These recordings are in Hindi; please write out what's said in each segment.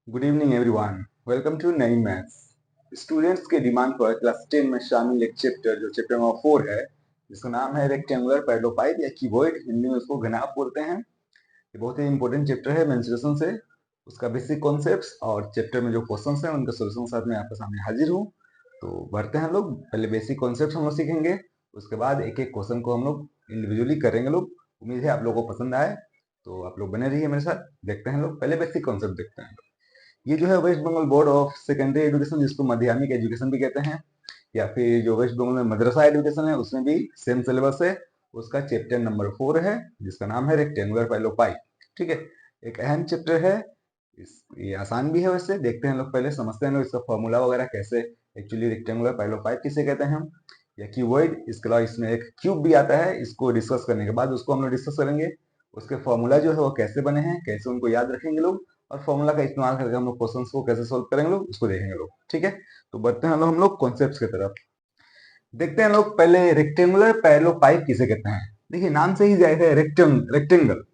Good evening everyone. Welcome to नई मैथ्स। स्टूडेंट्स के डिमांड पर क्लास 10 में शामिल एक चैप्टर जो चैप्टर नंबर 4 है, जिसका नाम है रेक्टेंगुलर पैरेललोपाइड या क्यूबॉइड, हिंदी में उसको घनाभ बोलते हैं। ये बहुत ही इंपॉर्टेंट चैप्टर है मेंस्ट्रुएशन से, उसका बेसिक कॉन्सेप्ट्स और चैप्टर में जो क्वेश्चंस हैं उनका सॉल्यूशन साथ में आपके सामने हाजिर हूँ। तो बढ़ते हैं हम लोग। पहले बेसिक कॉन्सेप्ट हम लोग सीखेंगे, उसके बाद एक एक क्वेश्चन को हम लोग इंडिविजुअली करेंगे लोग। उम्मीद है आप लोगों को पसंद आए, तो आप लोग बने रहिए मेरे साथ। देखते हैं लोग, पहले बेसिक कॉन्सेप्ट देखते हैं। ये जो है West Bengal Board of Secondary Education, जिसको माध्यमिक एजुकेशन भी कहते हैं, या फिर जो वेस्ट बंगाल में मदरसा एजुकेशन है उसमें भी सेम सिलेबस है। उसका चैप्टर नंबर 4 है, जिसका नाम है रेक्टेंगुलर पैरेललोपाइड। ठीक है, एक अहम चैप्टर है। ये आसान भी है वैसे। देखते हैं लोग, पहले समझते हैं लोग इसका फॉर्मूला वगैरह कैसे एक्चुअली रेक्टेंगुलर पैरेललोपाइड किसे कहते हैं हम, या क्यूबॉइड। इसके अलावा इसमें एक क्यूब भी आता है, इसको डिस्कस करने के बाद उसको हम लोग डिस्कस करेंगे। उसके फॉर्मूला जो है वो कैसे बने हैं, कैसे उनको याद रखेंगे लोग, और फॉर्मूला का इस्तेमाल करके हम लोग क्वेश्चंस को कैसे सोल्व करेंगे लोग, उसको देखेंगे लोग। ठीक है, तो बढ़ते हैं हम लोग कॉन्सेप्ट्स की तरफ। देखते हैं लोग, पहले रेक्टेंगुलर पैरेललोपाइड किसे कहते हैं। देखिए, नाम से ही जाहिर है, रेक्टेंगल।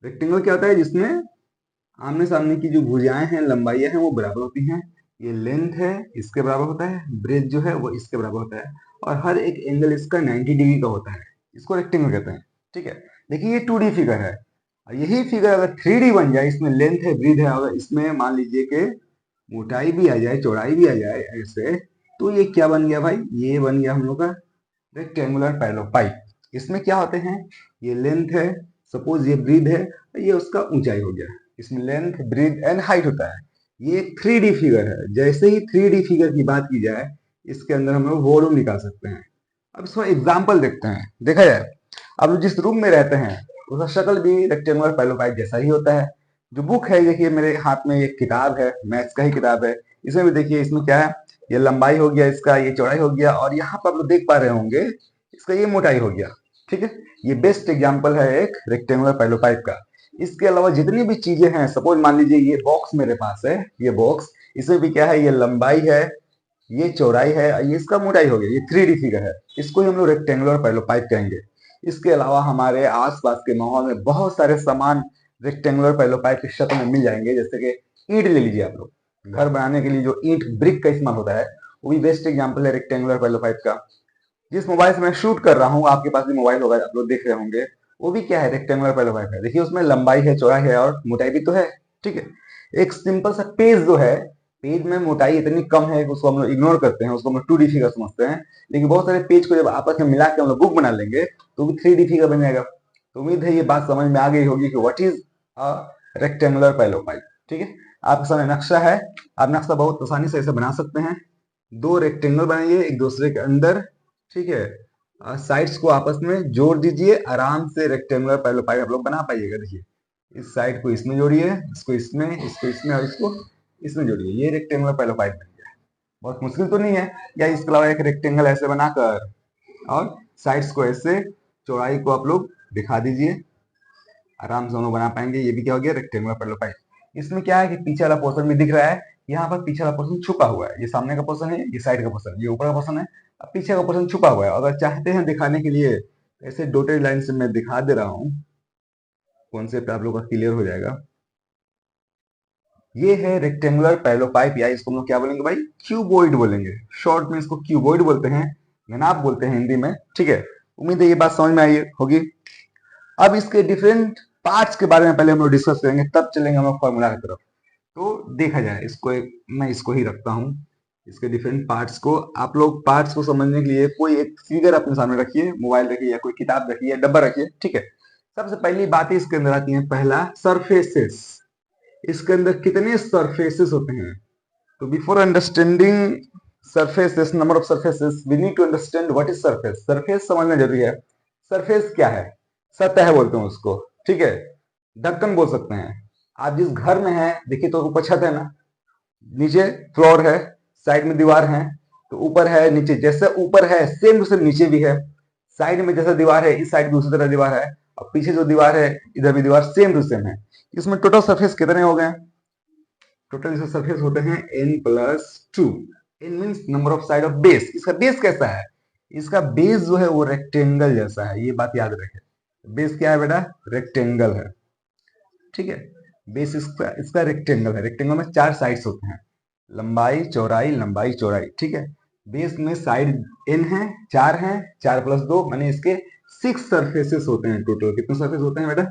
रेक्टेंगल क्या होता है, जिसमें आमने सामने की जो भुजाएं हैं, लंबाइयां हैं, वो बराबर होती हैं। ये लेंथ है, इसके बराबर होता है। ब्रेथ जो है वो इसके बराबर होता है, और हर एक एंगल इसका 90 डिग्री का होता है। इसको रेक्टेंगल कहते हैं। ठीक है, देखिए ये 2D फिगर है, और यही फिगर अगर 3D बन जाए, इसमें लेंथ है, ब्रीथ है, अगर इसमें मान लीजिए कि मोटाई भी आ जाए, चौड़ाई भी आ जाए ऐसे, तो ये क्या बन गया भाई, ये बन गया हम लोग का रेक्टेंगुलर पैरेललोपाइड। इसमें क्या होते हैं, ये लेंथ है, सपोज ये ब्रीथ है, ये उसका ऊंचाई हो गया। इसमें लेंथ, ब्रीथ एंड हाइट होता है। ये एक 3D फिगर है। जैसे ही 3D फिगर की बात की जाए, इसके अंदर हम लोग वॉल्यूम निकाल सकते हैं। अब इसका एग्जाम्पल देखते हैं। देखा जाए, अब जिस रूम में रहते हैं उसका शक्ल भी रेक्टेंगुलर पैरेललोपाइड जैसा ही होता है। जो बुक है, देखिए मेरे हाथ में एक किताब है, मैथ्स का ही किताब है। इसमें भी देखिए, इसमें क्या है, ये लंबाई हो गया इसका, ये चौड़ाई हो गया, और यहाँ पर आप लोग देख पा रहे होंगे इसका ये मोटाई हो गया। ठीक है, ये बेस्ट एग्जाम्पल है एक रेक्टेंगुलर पैरेललोपाइड का। इसके अलावा जितनी भी चीजें हैं, सपोज मान लीजिए ये बॉक्स मेरे पास है, ये बॉक्स, इसमें भी क्या है, ये लंबाई है, ये चौड़ाई है, ये इसका मोटाई हो गया। ये 3D फिगर है, इसको ही हम लोग रेक्टेंगुलर पैरेललोपाइड कहेंगे। इसके अलावा हमारे आसपास के माहौल में बहुत सारे सामान रेक्टेंगुलर पैरेललोपाइड की शक्ल में मिल जाएंगे। जैसे कि ईंट ले लीजिए आप लोग, घर बनाने के लिए जो ईंट ब्रिक का इस्तेमाल होता है, वो भी बेस्ट एग्जाम्पल है रेक्टेंगुलर पैरेललोपाइड का। जिस मोबाइल से मैं शूट कर रहा हूँ, आपके पास भी मोबाइल होगा, आप लोग देख रहे होंगे, वो भी क्या है, रेक्टेंगुलर पैरेललोपाइड है। देखिए उसमें लंबाई है, चौड़ाई है, और मोटाई भी तो है। ठीक है, एक सिंपल सा पेज जो है, पेज में मोटाई इतनी कम है कि उसको हम लोग इग्नोर करते हैं, उसको हम लोग 2D फिगर समझते हैं। लेकिन बहुत सारे पेज को जब आपस में मिला के हम लोग बुक बना लेंगे, तो भी 3D फिगर बन जाएगा। तो उम्मीद है ये बात समझ में आ गई होगी कि व्हाट इज अ रेक्टेंगुलर पैरेललोपाइड। ठीक है, आपके सामने नक्शा है, आप नक्शा बहुत आसानी से ऐसे बना सकते हैं। दो रेक्टेंगल बनाइए एक दूसरे के अंदर। ठीक है, साइड्स को आपस में जोड़ दीजिए, आराम से रेक्टेंगुलर पैरेललोपाइड आप लोग बना पाइएगा। देखिए, इस साइड को इसमें जोड़िए, इसको इसमें, इसको इसमें, और इसको इसमें जोड़िए, ये रेक्टेंगुलर पैरेललोपाइड बन गया। बहुत मुश्किल तो नहीं है। या इसके अलावा एक रेक्टेंगल ऐसे बनाकर और साइड्स को ऐसे, चौड़ाई को आप लोग दिखा दीजिए, आराम से दोनों बना पाएंगे। ये भी क्या हो गया, रेक्टेंगुलर पैरेललोपाइड। इसमें क्या है कि पीछे वाला पोर्शन भी दिख रहा है, यहाँ पर पीछे वाला पोर्शन छुपा हुआ है। ये सामने का पोर्शन है, ये साइड का पोर्शन, ये ऊपर का पोर्शन है, अब पीछे का पोर्शन छुपा हुआ है। अगर चाहते हैं दिखाने के लिए, ऐसे डॉटेड लाइन से मैं दिखा दे रहा हूँ, कॉन्सेप्ट आप लोग का क्लियर हो जाएगा। ये है रेक्टेंगुलर पैरेललोपाइड, या इसको हम लोग क्या बोलेंगे भाई, क्यूबॉइड बोलेंगे। शॉर्ट में इसको क्यूबॉइड बोलते हैं, घनाभ बोलते हैं हिंदी में। ठीक है, उम्मीद है ये बात समझ में आई होगी। अब इसके डिफरेंट पार्ट्स के बारे में पहले हम लोग डिस्कस करेंगे, तब चलेंगे हम लोग फॉर्मूला की तरफ। तो देखा जाए, मैं इसको ही रखता हूँ, इसके डिफरेंट पार्ट्स को। आप लोग पार्ट्स को समझने के लिए कोई एक फिगर अपने सामने रखिए, मोबाइल रखिए, या कोई किताब रखिए, या डब्बा रखिए। ठीक है, सबसे पहली बात इसके अंदर आती है, पहला सरफेसेस। इसके अंदर कितने सरफेसेस होते हैं, तो before understanding surfaces, number of surfaces, we need to understand what is surface. Surface समझना जरूरी है। सरफेस क्या है, सतह बोलते हैं उसको। ठीक है, ढक्कन बोल सकते हैं। आप जिस घर में हैं, देखिए तो ऊपर छत है ना, नीचे फ्लोर है, साइड में दीवार है, तो ऊपर है नीचे, जैसे ऊपर है सेम टू सेम नीचे भी है। साइड में जैसा दीवार है, इस साइड दूसरी तरह दीवार है, और पीछे जो दीवार है, इधर भी दीवार सेम टू सेम है। इसमें टोटल सरफेस कितने हो गए, टोटल इसमें सरफेस होते हैं n+2। n means number of side of base. इसका बेस कैसा है, इसका बेस जो है वो रेक्टेंगल जैसा है, ये बात याद रखें। बेस क्या है बेटा, रेक्टेंगल है। ठीक है, बेस इसका इसका रेक्टेंगल है। रेक्टेंगल में 4 साइड्स होते हैं, लंबाई चौड़ाई, ठीक है। बेस में साइड n है, 4 है, 4+2 माने इसके 6 सरफेसेस होते हैं। टोटल कितने सरफेस होते हैं बेटा?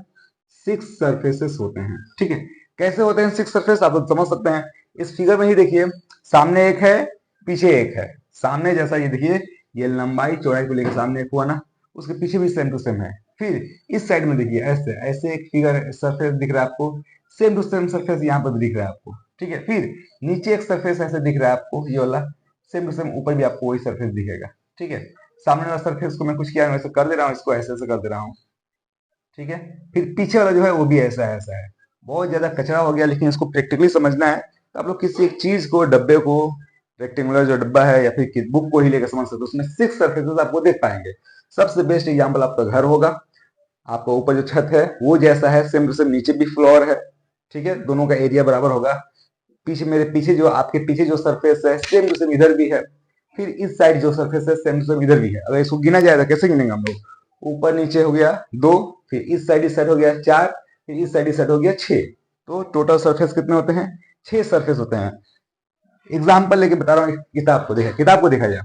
6 सरफेसेस होते हैं, ठीक है। कैसे होते हैं 6 सरफेस, आप लोग समझ सकते हैं। इस फिगर में ही देखिए, सामने एक है, पीछे एक है। सामने जैसा ये देखिए, ये लंबाई चौड़ाई को लेकर सामने एक हुआ ना, उसके पीछे भी सेम टू सेम है। फिर इस साइड में देखिए, ऐसे ऐसे एक फिगर सरफेस दिख रहा है आपको, सेम टू सेम सरफेस यहाँ पर भी दिख रहा है आपको, ठीक है। फिर नीचे एक सरफेस ऐसे दिख रहा है आपको, ये वाला सेम टू सेम, ऊपर भी आपको वही सरफेस दिखेगा, ठीक है। सामने वाला सरफेस को मैं कुछ किया वैसे कर दे रहा हूँ, इसको ऐसे ऐसे कर दे रहा हूँ, ठीक है। फिर पीछे वाला जो है वो भी ऐसा ऐसा है। बहुत ज्यादा कचरा हो गया, लेकिन इसको प्रैक्टिकली समझना है तो आप लोग किसी एक चीज को, डब्बे को, रेक्टेंगुलर जो डब्बा है या फिर बुक को ही लेकर समझ सकते हो, उसमें 6 सरफेसेस आपको देख पाएंगे। सबसे बेस्ट एग्जाम्पल आपका घर होगा। आपका ऊपर जो छत है वो जैसा है सेम टू सेम नीचे भी फ्लोर है, ठीक है। दोनों का एरिया बराबर होगा। पीछे मेरे पीछे जो आपके पीछे जो सरफेस है सेम टू सेम इधर भी है। फिर इस साइड जो सरफेस है सेम टू सेम इधर भी है। अगर इसको गिना जाए तो कैसे गिनेंगे हम लोग? ऊपर नीचे हो गया 2, फिर इस साइड हो गया 4, फिर इस साइड हो गया 6। तो टोटल सरफेस कितने होते हैं? 6 सरफेस होते हैं। एग्जाम्पल लेके बता रहा हूँ, किताब को देखा जाए।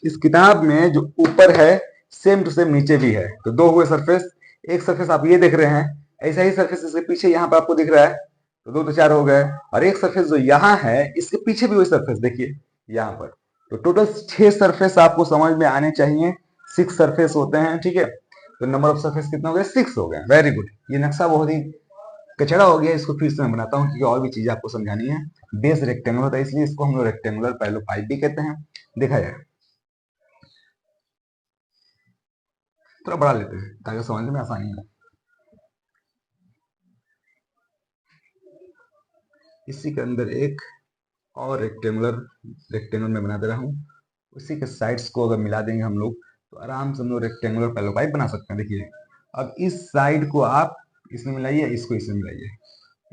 इस किताब में जो ऊपर है सेम टू सेम नीचे भी है, तो 2 हुए सरफेस। एक सरफेस आप ये देख रहे हैं, ऐसा ही सरफेस इसके पीछे यहाँ पर आपको दिख रहा है, तो 2 तो 4 हो गए। और एक सरफेस जो यहाँ है इसके पीछे भी वही सरफेस देखिए यहाँ पर। तो टोटल 6 सरफेस आपको समझ में आने चाहिए। 6 सरफेस होते हैं, ठीक है। तो नंबर ऑफ सरफेस कितने हो गए? 6 हो गए। Very good. ये नक्शा बहुत ही कचड़ा हो गया, इसको फिर से मैं बनाता हूँ क्योंकि और भी चीजें आपको समझानी है। बेस रेक्टेंगुलर होता है, इसलिए इसको हम लोग रेक्टेंगुलर पैरेललोपाइड भी कहते हैं। देखा जाए, थोड़ा बड़ा लेते हैं ताकि समझने में आसानी हो। इसी के अंदर एक और रेक्टेंगुलर में बना दे रहा हूँ। उसी के साइड्स को अगर मिला देंगे हम लोग तो आराम से हम लोग रेक्टेंगुलर पैरेललोपाइड बना सकते हैं। देखिए, अब इस साइड को आप इसमें मिलाइए, इसको इसमें मिलाइए,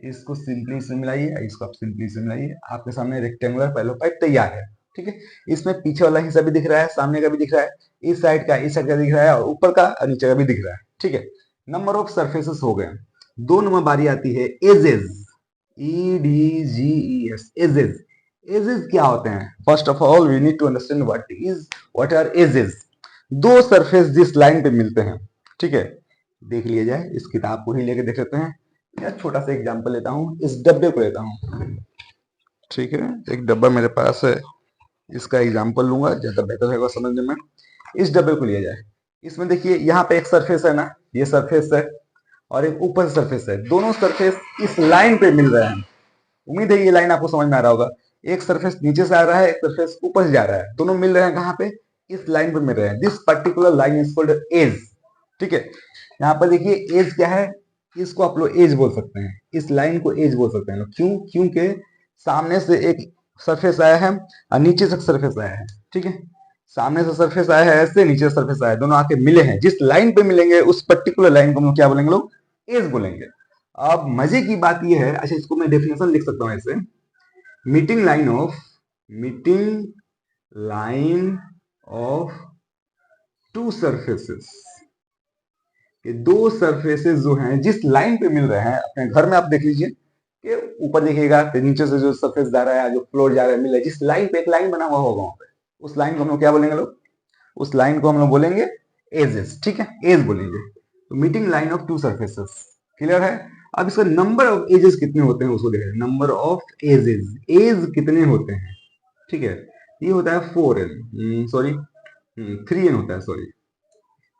इसको सिंपली इसमें मिलाइए, इसको आप सिंपली इसमें मिलाइए, आपके सामने रेक्टेंगुलर पैरेललोपाइड तैयार है, ठीक है। इसमें पीछे वाला हिस्सा भी दिख रहा है, सामने का भी दिख रहा है, इस साइड का दिख रहा है, और ऊपर का और नीचे का भी दिख रहा है, ठीक है। नंबर ऑफ सरफेसेस हो गए। 2 नंबर बारी आती है एजेस, EDGES, एजेस। एजेस क्या होते हैं? First of all we need to understand what are edges. 2 surface जिस लाइन पे मिलते हैं, ठीक है। देख लिया जाए, इस किताब को ही लेके देख लेते हैं, या छोटा सा एग्जांपल लेता हूँ, इस डब्बे को लेता हूँ, ठीक है। एक डब्बा मेरे पास है, इसका एग्जांपल लूंगा, ज्यादा बेहतर होगा समझने में। इस डब्बे को लिया जाए, इसमें देखिए यहाँ पे एक सरफेस है ना, ये सरफेस है, और एक ऊपर सरफेस है। दोनों सरफेस इस लाइन पे मिल रहे हैं। उम्मीद है ये लाइन आपको समझ में आ रहा होगा। एक सरफेस नीचे से आ रहा है, एक सरफेस ऊपर से जा रहा है, दोनों मिल रहे हैं कहाँ पे? इस लाइन पे मिल रहे हैं। This particular line is called edge, ठीक है। यहाँ पर देखिए एज क्या है, इसको आप लोग एज बोल सकते हैं, इस लाइन को एज बोल सकते हैं। क्यों? क्योंकि सामने से एक सरफेस आया है और नीचे से सरफेस आया है, ठीक है। सामने से सरफेस आया है ऐसे, नीचे से सरफेस आया है, दोनों आके मिले हैं। जिस लाइन पे मिलेंगे उस पर्टिकुलर लाइन को हम लोग क्या बोलेंगे? लोग एज बोलेंगे। अब मजे की बात यह है, अच्छा इसको मैं डेफिनेशन लिख सकता हूं ऐसे, meeting line of to surfaces. ये 2 सरफेसेस जो हैं जिस लाइन पे मिल रहे हैं, अपने घर में आप देख लीजिए कि ऊपर देखिएगा तो नीचे से जो सरफेस जा रहा है, जो फ्लोर जा रहा है, मिल रहा है, जिस लाइन पे एक लाइन बना हुआ होगा वहां पे, उस लाइन को हम लोग क्या बोलेंगे? लोग उस लाइन को हम लोग बोलेंगे एजेस, ठीक है, एज बोलेंगे। तो meeting line of to surfaces, clear है। अब इसका नंबर ऑफ एजेस कितने होते हैं उसको देखें। नंबर ऑफ एजेस, एज कितने होते हैं, ठीक है। ये होता है 4n, सॉरी 3n होता है, सॉरी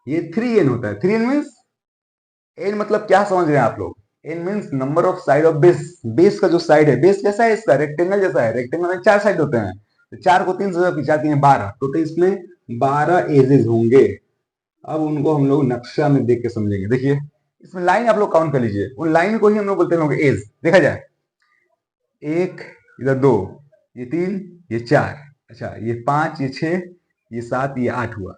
ये 3n होता है। 3n मीन्स, एन मतलब क्या समझ रहे हैं आप लोग? N means number of side of base. Base का जो साइड है, बेस कैसा है इसका? रेक्टेंगल जैसा है। रेक्टेंगल में 4 साइड होते हैं, तो 4 को 3 से खिंचाती हैं 12, टोटल इसमें 12 एजेस होंगे। अब उनको हम लोग नक्शा में देख के समझेंगे। देखिए इसमें लाइन आप लोग काउंट कर लीजिए, उन लाइन को ही हम लोग बोलते हैं एज। देखा जाए, 1, इधर 2, ये 3, ये 4, अच्छा ये 5, ये 6, ये 7, ये 8 हुआ,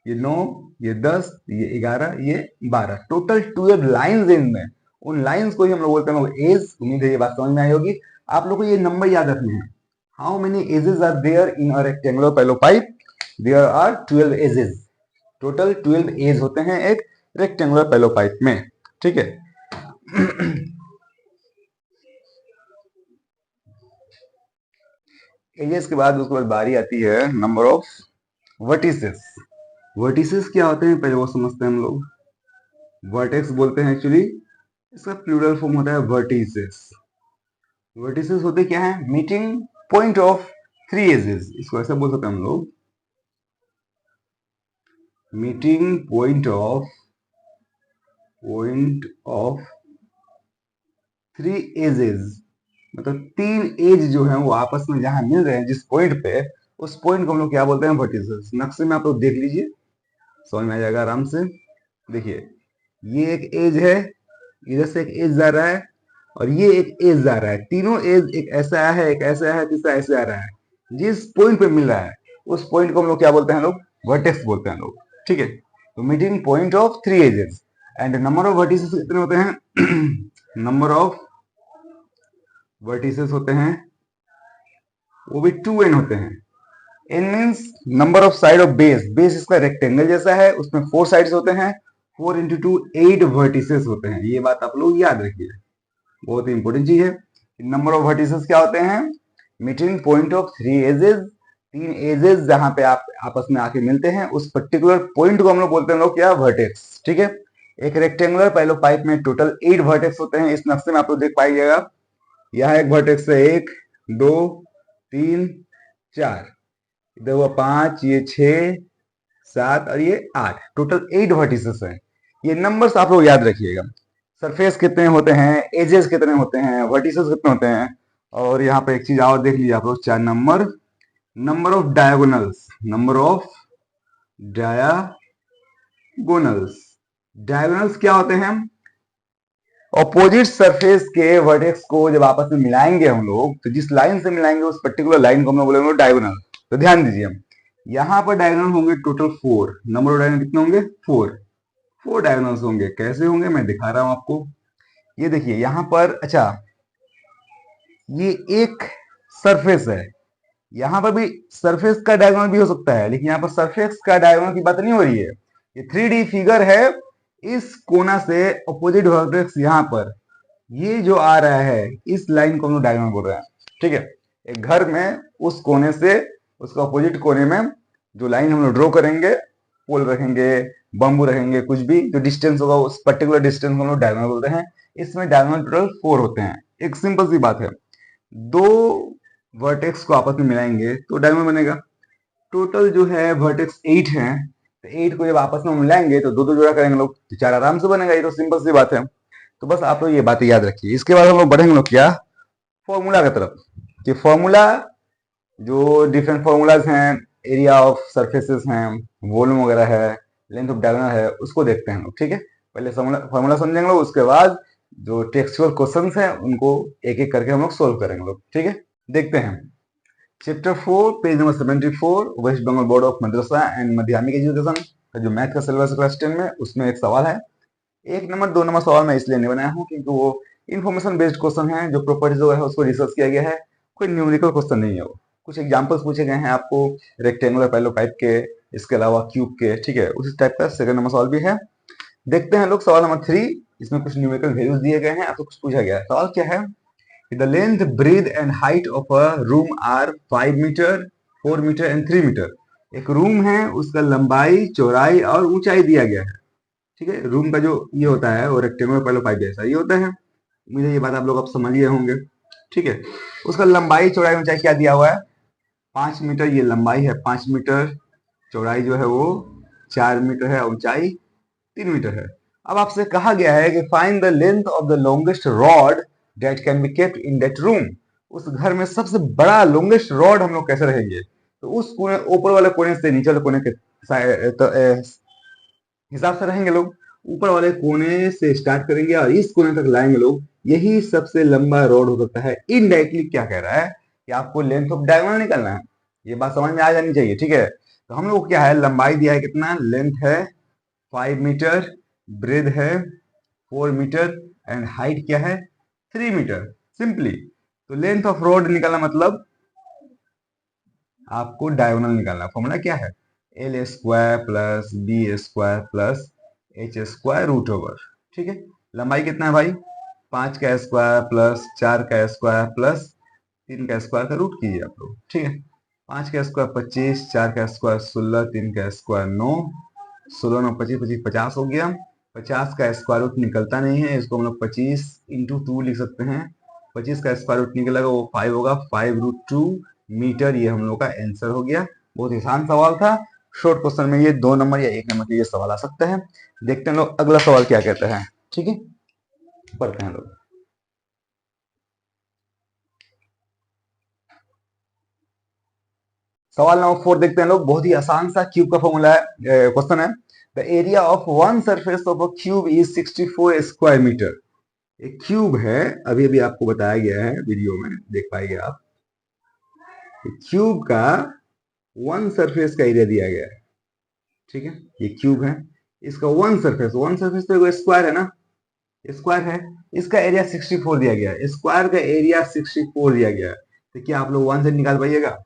ये 9, ये 10, ये 11, ये 12, टोटल 12 लाइंस इनमें। उन लाइंस को ही हम लोग बोलते हैं एज। उम्मीद है ये बात समझ में आई होगी। आप लोग को ये नंबर याद रखने हैं। How many edges are there in a rectangular parallelepiped? There are 12 edges. Total 12 edge होते हैं एक रेक्टेंगुलर पैरेललोपाइड में, ठीक है। एजेस के बाद उसके बाद बारी आती है नंबर ऑफ वर्टिसेस। वर्टिसेस क्या होते हैं पहले वो समझते हैं हम लोग। वर्टेक्स बोलते हैं एक्चुअली, इसका प्लूरल फॉर्म होता है वर्टिसेस। वर्टिसेस होते क्या है? Meeting point of three edges, इसको ऐसा बोल सकते हैं हम लोग, meeting point of three edges, मतलब तीन एज जो है वो आपस में जहां मिल रहे हैं जिस पॉइंट पे, उस पॉइंट को हम लोग क्या बोलते हैं? वर्टिसेस। नक्शे में आप लोग देख लीजिए, समझ में आ जाएगा आराम से। देखिए ये एक एज है, इधर से एक एज जा रहा है और ये एक एज जा रहा है, तीनों एज एक ऐसा है, एक ऐसा है, तीसरा ऐसे आ रहा है, जिस पॉइंट पे मिल रहा है उस पॉइंट को हम लोग क्या बोलते हैं? लोग वर्टेक्स बोलते हैं लोग, ठीक है। तो meeting point of three edges and number of vertices कितने होते हैं? नंबर ऑफ वर्टिसेस होते हैं वो भी 2n होते हैं। n means number of side of base, base इसका रेक्टेंगल जैसा है, उसमें 4 साइड्स होते हैं, 4 इंटू 2 8 वर्टिसेस होते हैं। ये बात आप लोग याद रखिए, बहुत ही इंपॉर्टेंट चीज है। नंबर ऑफ वर्टिसेस क्या होते हैं? Meeting point of three edges, तीन एजेस जहां पे आप आपस में आके मिलते हैं, उस पर्टिकुलर पॉइंट को हम लोग बोलते हैं लोग क्या? वर्टेक्स, ठीक है। एक रेक्टेंगुलर पैलो पाइप में टोटल 8 वर्टेक्स होते हैं। इस नक्शे में आप लोग देख पाइएगा, यहाँ एक वर्टेक्स है, 1 2 3 4, इधर हुआ 5, ये 6 7 और ये 8, टोटल 8 वर्टिसेस हैं। ये नंबर्स आप लोग याद रखिएगा। सरफेस कितने होते हैं, एजेस कितने होते हैं, वर्टिसेस कितने होते हैं। और यहाँ पे एक चीज और देख लीजिए आप लोग, 4 number, number of diagonals, number of diagonals. Diagonals क्या होते हैं? ऑपोजिट सरफेस के वर्टेक्स को जब आपस में मिलाएंगे हम लोग, तो जिस लाइन से मिलाएंगे उस पर्टिकुलर लाइन को हम लोग बोलेंगे डायगोनल। तो ध्यान दीजिए, यहाँ पर डायगोनल होंगे टोटल 4। नंबर ऑफ डायगोनल कितने होंगे? 4 डायगोनल्स होंगे। कैसे होंगे मैं दिखा रहा हूं आपको। ये देखिए यहाँ पर, अच्छा ये एक सरफेस है, यहाँ पर भी सरफेस का डायगोनल भी हो सकता है, लेकिन यहाँ पर सरफेस का डायगोनल की बात नहीं हो रही है। ये 3D फिगर है, इस कोना से अपोजिट वर्टेक्स यहाँ पर, ये जो आ रहा है इस लाइन को हम लोग डायगोनल बोल रहे हैं, ठीक है। एक घर में उस कोने से उसका अपोजिट कोने में जो लाइन हम लोग ड्रॉ करेंगे, पोल रखेंगे, बम्बू रखेंगे, कुछ भी जो डिस्टेंस होगा उस पर्टिकुलर डिस्टेंस को हम लोग डायगोनल बोलते हैं। इसमें डायगोनल टोटल 4 होते हैं। एक सिंपल सी बात है, दो वर्टेक्स को आपस में मिलाएंगे तो डायगोनल बनेगा। टोटल जो है वर्टेक्स 8 हैं, तो 8 को जब आपस में मिलाएंगे तो दो दो जोड़ा करेंगे लोग, तो 4 आराम से बनेगा। ये तो सिंपल सी बात है। तो बस आप लोग ये बातें याद रखिए। इसके बाद हम लोग बढ़ेंगे लोग क्या? फॉर्मूला की तरफ। कि फॉर्मूला, जो डिफरेंट फॉर्मूलाज हैं, एरिया ऑफ सरफेसेस हैं, वॉल्यूम वगैरह है, लेंथ ऑफ डायगोनल है, उसको देखते हैं लोग, ठीक है। पहले फॉर्मूला समझेंगे लोग, उसके बाद जो टेक्सचुअल क्वेश्चंस हैं उनको एक एक करके हम लोग सोल्व करेंगे लोग, ठीक है। देखते हैं chapter 4 page number 74, West Bengal Board of Madrasah and Madhyamik Education का जो मैथ का सिलेबस क्लास 10 में, उसमें एक सवाल है। 1 नंबर 2 नंबर सवाल मैं इसलिए नहीं बनाया हूँ क्योंकि वो इन्फॉर्मेशन बेस्ड क्वेश्चन है, जो प्रॉपर्टीज वगैरह है उसको रिसर्च किया गया है, कोई न्यूमेरिकल क्वेश्चन नहीं है वो। कुछ एग्जांपल्स पूछे गए हैं आपको रेक्टेंगुलर पैलो पाइप के, इसके अलावा क्यूब के, ठीक है। उसी टाइप का सेकंड नंबर सवाल भी है। देखते हैं लोग सवाल नंबर 3, इसमें कुछ न्यूमेरिकल वैल्यूज दिए गए हैं, आपको कुछ पूछा गया है। सवाल क्या है? The length, breadth and height of a room are 5 metre, 4 metre and 3 metre. एक रूम है, उसका लंबाई, चौड़ाई और ऊंचाई दिया गया है, ठीक है। रूम का जो ये होता है वो रेक्टेंगुलर पैलो पाइप जैसा ये होता है। मुझे ये बात आप लोग अब समझ गए होंगे, ठीक है। उसका लंबाई, चौड़ाई, ऊंचाई क्या दिया हुआ है? 5 मीटर ये लंबाई है, 5 मीटर, चौड़ाई जो है वो 4 मीटर है, ऊंचाई 3 मीटर है। अब आपसे कहा गया है कि find the length of the longest rod that can be kept in that room. उस घर में सबसे बड़ा लॉन्गेस्ट रॉड हम लोग कैसे रहेंगे? तो उस कोने, ऊपर वाले कोने से नीचे वाले कोने के हिसाब से रहेंगे लोग। ऊपर वाले कोने से स्टार्ट करेंगे और इस कोने तक लाएंगे लोग, यही सबसे लंबा रोड हो सकता है। इनडायरेक्टली क्या कह रहा है कि आपको लेंथ ऑफ डायगोनल निकालना है। ये बात समझ में आ जानी चाहिए, ठीक है। तो हम लोग क्या है, लंबाई दिया है कितना, लेंथ है 5 मीटर, ब्रेथ है 4 मीटर एंड हाइट क्या है 3 मीटर, सिंपली। तो लेंथ ऑफ रोड निकालना मतलब आपको डायगोनल निकालना। फॉर्मूला क्या है? L square plus B square plus H square root over, ठीक है। लंबाई कितना है भाई? 5 का स्क्वायर प्लस 4 का स्क्वायर प्लस 3 का स्क्वायर का रूट कीजिए आप लोग, ठीक है। 5 का स्क्वायर 25, 4 का स्क्वायर 16, 3 का स्क्वायर 9, 16 9 25 25 50 हो गया। 50 का स्क्वायर रूट निकलता नहीं है, इसको हम लोग 25 इंटू 2 लिख सकते हैं। 25 का स्क्वायर रूट निकलेगा वो 5 होगा, 5√2 मीटर। ये हम लोग का आंसर हो गया। बहुत ही आसान सवाल था। शॉर्ट क्वेश्चन में ये 2 नंबर या 1 नंबर के ये सवाल आ सकते हैं। देखते हैं लोग अगला सवाल क्या कहते हैं, ठीक है, पढ़ते हैं लोग। सवाल नंबर 4 देखते हैं लोग। बहुत ही आसान सा क्यूब का फॉर्मूला है, क्वेश्चन है। The area of one surface of a cube is 64 square metre. एक क्यूब है, अभी अभी आपको बताया गया है, वीडियो में देख पाएंगे आप। क्यूब का वन सरफेस का एरिया दिया गया है, ठीक है। ये क्यूब है, इसका वन सरफेस तो स्क्वायर है ना, स्क्वायर है। इसका एरिया 64 दिया गया है, स्क्वायर का एरिया 64 दिया गया है। तो क्या आप लोग वन साइड निकाल पाइएगा?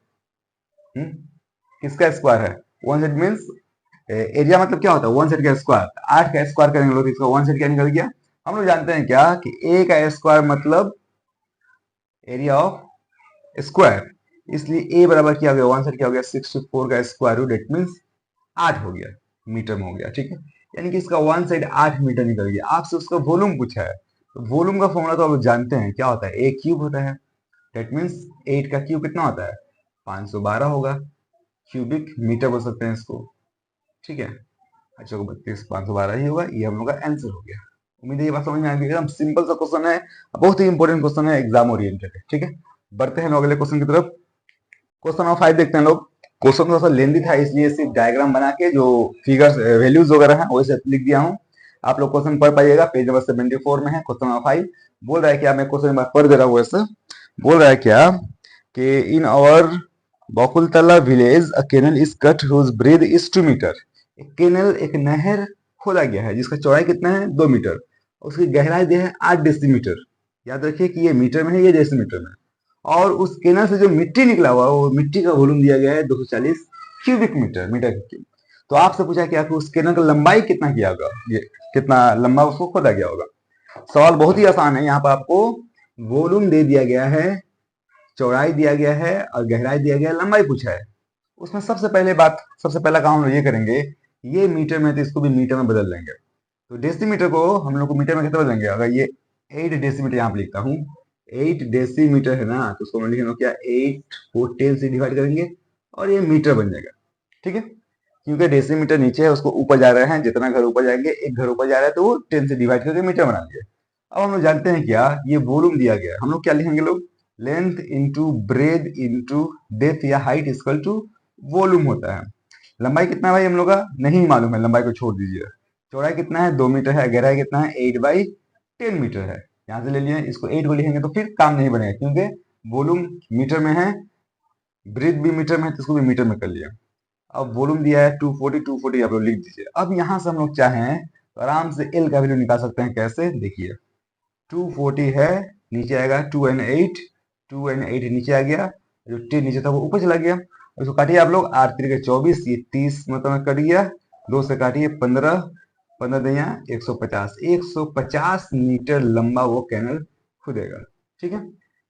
किसका स्क्वायर है? वन साइड मीन्स एरिया मतलब क्या होता है? वन साइड का स्क्वायर। 8 का स्क्वायर करेंगे लोग, इसका वन साइड क्या निकल गया? हम लोग जानते हैं क्या कि ए का स्क्वायर मतलब एरिया ऑफ स्क्वायर, इसलिए ए बराबर क्या हो गया? वन साइड क्या हो गया? 64 का स्क्वायर रूट, इट मीन्स 8 हो गया, मीटर में हो गया, ठीक है। यानी कि इसका वन साइड 8 मीटर निकल गया। आपसे उसका वॉल्यूम पूछा है, तो वॉल्यूम का फॉर्मूला तो आप जानते हैं, क्या होता है? ए क्यूब होता है, दैट मीन्स 8 का क्यूब कितना होता है? 512 होगा, क्यूबिक मीटर बोल सकते हैं इसको, ठीक है। अच्छा को 32 512 ही होगा। ये हम लोग का आंसर हो गया। उम्मीद है ये बात समझ में आ गई। एकदम सिंपल सा क्वेश्चन है, बहुत ही इंपॉर्टेंट क्वेश्चन है, एग्जाम ओरिएंटेड है, ठीक है। बढ़ते हैं लोग अगले क्वेश्चन की तरफ। क्वेश्चन नंबर 5 देखते हैं लोग। क्वेश्चन थोड़ा सा लेंदी था, इसलिए सिर्फ डायग्राम बना के जो फिगर्स वैल्यूज वगैरह है वैसे लिख दिया हूँ। आप लोग क्वेश्चन पढ़ पाइएगा, पेज नंबर 74 में है क्वेश्चन नंबर 5। बोल रहा है क्या, मैं क्वेश्चन नंबर पढ़ दे रहा हूँ वैसे। बोल रहा है क्या कि in our Bakultala village a canal is cut whose breadth is 2 metre. एक कैनल, एक नहर खोदा गया है जिसका चौड़ाई कितना है? 2 मीटर। उसकी गहराई दी है 8 डेसीमीटर। याद रखिए कि ये मीटर में है, ये डेसीमीटर में। और उस कैनल से जो मिट्टी निकला हुआ है, वो मिट्टी का वॉल्यूम दिया गया है 240 क्यूबिक मीटर, मीटर क्यूब। तो आपसे पूछा क्या कि उस कैनल का लंबाई कितना किया होगा, ये कितना लंबा उसको खोदा गया होगा। सवाल बहुत ही आसान है। यहाँ पर आपको वॉल्यूम दे दिया गया है, चौड़ाई दिया गया है और गहराई दिया गया है, लंबाई पूछा है। उसमें सबसे पहला काम हम लोग ये करेंगे, ये मीटर में तो इसको भी मीटर में बदल लेंगे। तो डेसीमीटर को हम लोग को मीटर में कितना बदलेंगे? अगर ये 8 डेसीमीटर यहाँ पे लिखता हूँ, 8 डेसीमीटर है ना, तो उसको हम लिखेंगे क्या? 8 को 10 से डिवाइड करेंगे और ये मीटर बन जाएगा, ठीक है। क्योंकि डेसीमीटर नीचे है, उसको ऊपर जा रहे हैं, जितना घर ऊपर जाएंगे, एक घर ऊपर जा रहा है तो वो 10 से डिवाइड करके मीटर बना दिए। अब हम लोग जानते हैं क्या, ये वॉल्यूम दिया गया है, हम लोग क्या लिखेंगे लोग? Length into breadth into depth या हाइट इक्वल टू वॉल्यूम होता है। लंबाई कितना है भाई हम लोग का नहीं मालूम है, लंबाई को छोड़ दीजिए। चौड़ाई कितना है? 2 मीटर है। गहराई कितना है? 8/10 मीटर है। यहाँ से ले लिए, इसको 8 को लिखेंगे तो फिर काम नहीं बनेगा, क्योंकि वॉल्यूम मीटर में है, ब्रेथ भी मीटर में है, तो इसको भी मीटर में कर लिया। अब वॉल्यूम दिया है 240 आप लोग लिख दीजिए। अब यहाँ से हम लोग चाहें तो आराम से एल का वैल्यू निकाल सकते हैं। कैसे? देखिए, 240 है, नीचे आएगा 2 and 8 नीचे आ गया, जो 10 नीचे था वो ऊपर चला गया। इसको काटिए आप लोग, 8 3 के 24, ये 30 मतलब कट गया, 2 से काटिए 15, 15 दिया 150, 150 मीटर लंबा वो कैनल खुदेगा, ठीक है।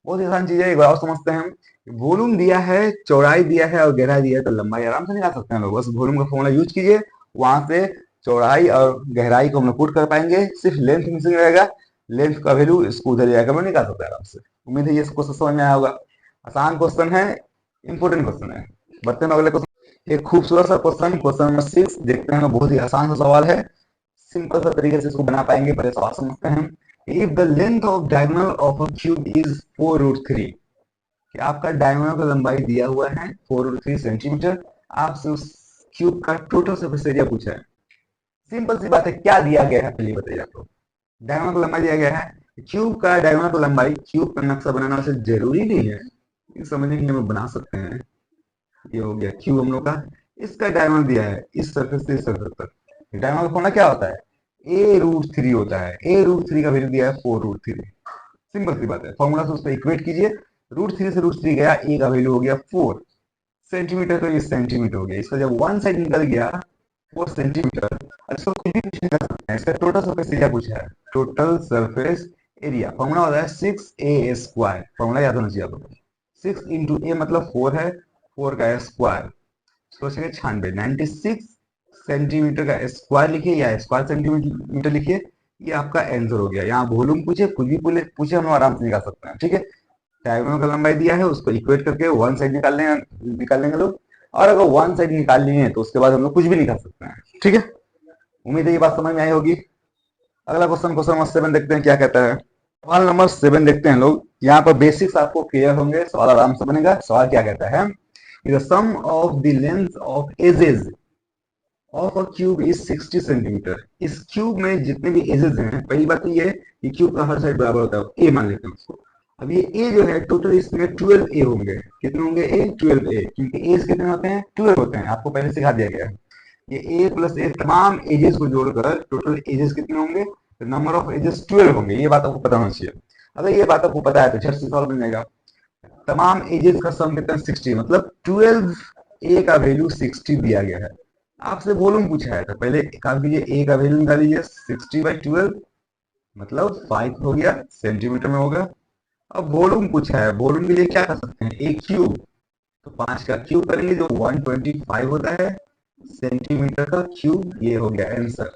बहुत ही आसान चीज है, एक बार और समझते हैं। वॉल्यूम दिया है, चौड़ाई दिया है और गहराई दिया है, तो लंबाई आराम से निकाल सकते हैं लोग। बस वॉल्यूम का फॉर्मूला यूज कीजिए, वहां से चौड़ाई और गहराई को हम लोग पुट कर पाएंगे। सिर्फ लेंथ मिसिंग रहेगा, लेंथ का वैल्यू इसको उधर जाकर हम निकाल सकते हैं आराम से। उम्मीद है ये क्वेश्चन समझ में आया होगा। आसान क्वेश्चन है, इंपोर्टेंट क्वेश्चन है। बढ़ते हैं अगले क्वेश्चन। एक खूबसूरत सा क्वेश्चन, क्वेश्चन नंबर 6 देखते हैं। बहुत ही आसान सा सवाल है, सिंपल सा तरीके से इसको बना पाएंगे। पहले सवाल समझते हैं। If the length of diagonal of a cube is 4√3, कि आपका डायगोनल का लंबाई दिया हुआ है 4√3 सेंटीमीटर, आपसे उस क्यूब का टोटल सरफेस एरिया पूछा है। सिंपल सी बात है, क्या दिया गया है पहले बताइए आप लोग। डायगोनल का लंबाई दिया गया है, क्यूब का डायगोनल का लंबाई, क्यूब का नक्शा बनाना वैसे जरूरी नहीं है, समझने के लिए हम बना सकते हैं। ये हो गया क्यूब हम लोग का, इसका डायगोनल दिया है इस सरफेस से इस सरफेस तक। डायगोनल का फॉर्मूला क्या होता है? a√3 होता है। a√3 का वैल्यू दिया है 4√3। सिंपल सी बात है, फॉर्मूला से उसको इक्वेट कीजिए। √3 से √3 गया, ए का वैल्यू हो गया 4 सेंटीमीटर, तो ये सेंटीमीटर हो गया। इसका जब वन साइड निकल गया 4 सेंटीमीटर, इसको कुछ भी कुछ निकल सकते हैं। इसका टोटल सरफेस एरिया पूछा है, टोटल सरफेस एरिया। फॉर्मूला होता है 6a²। फॉर्मूला याद होना चाहिए आपको। 6 इंटू ए मतलब 4 है, 4 का स्क्वायर, सोचेंगे 96, 96 सेंटीमीटर का स्क्वायर लिखिए या स्क्वायर सेंटीमीटर लिखिए, ये आपका आंसर हो गया। यहाँ वॉल्यूम पूछे, कुछ भी पूछे, हम आराम से निकाल सकते हैं, ठीक है। डायगोनल का लंबाई दिया है, उसको इक्वेट करके वन साइड निकाल लेंगे लोग, और अगर वन साइड निकाल लिए तो उसके बाद हम लोग कुछ भी निकाल सकते हैं, ठीक है। उम्मीद है ये बात समझ में आई होगी। अगला क्वेश्चन, क्वेश्चन नंबर 7 देखते हैं क्या कहता है। सवाल नंबर 7 देखते हैं लोग। यहाँ पर बेसिक्स आपको क्लियर होंगे, सवाल आराम से बनेगा। सवाल क्या कहता है, the sum of the length of edges of a cube is 60 centimetre. इस क्यूब में जितने भी एजेस हैं, पहली बात तो ये है कि क्यूब का हर साइड बराबर होता है, ए मान लेते हैं उसको। अब ये ए जो है टोटल इसमें 12 ए होंगे। कितने होंगे ए? 12 ए, क्योंकि एज कितने होते हैं? 12 होते हैं, आपको पहले सिखा दिया गया है। ये ए प्लस ए तमाम एजेस को जोड़कर टोटल एजेस कितने होंगे? नंबर ऑफ एजेस 12 होंगे। ये बात आपको पता होना चाहिए। अगर ये बात आपको पता है तो झट से सॉल्व बन जाएगा। तमाम एजेस का सम कितना? 60, मतलब 12 ए का वैल्यू 60 दिया गया है। आपसे वॉल्यूम पूछा है तो पहले काम कीजिए, ए का वैल्यू निकाल लीजिए, 60/12 मतलब 5 हो गया, सेंटीमीटर में होगा। अब वॉल्यूम पूछा है, वॉल्यूम के लिए क्या कर सकते हैं? ए क्यूब, तो 5 का क्यूब करेंगे जो 125 होता है सेंटीमीटर का क्यूब। ये हो गया आंसर।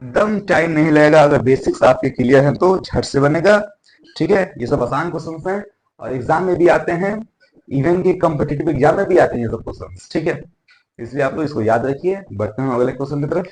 एकदम टाइम नहीं लगेगा, अगर बेसिक्स आपके क्लियर हैं तो झट से बनेगा, ठीक है। ये सब आसान क्वेश्चन हैं और एग्जाम में भी आते हैं, इवन के कॉम्पिटिटिव एग्जाम में भी आते हैं ये सब क्वेश्चन, ठीक है। इसलिए आप लोग इसको याद रखिए। बढ़ते हैं अगले क्वेश्चन की तरफ।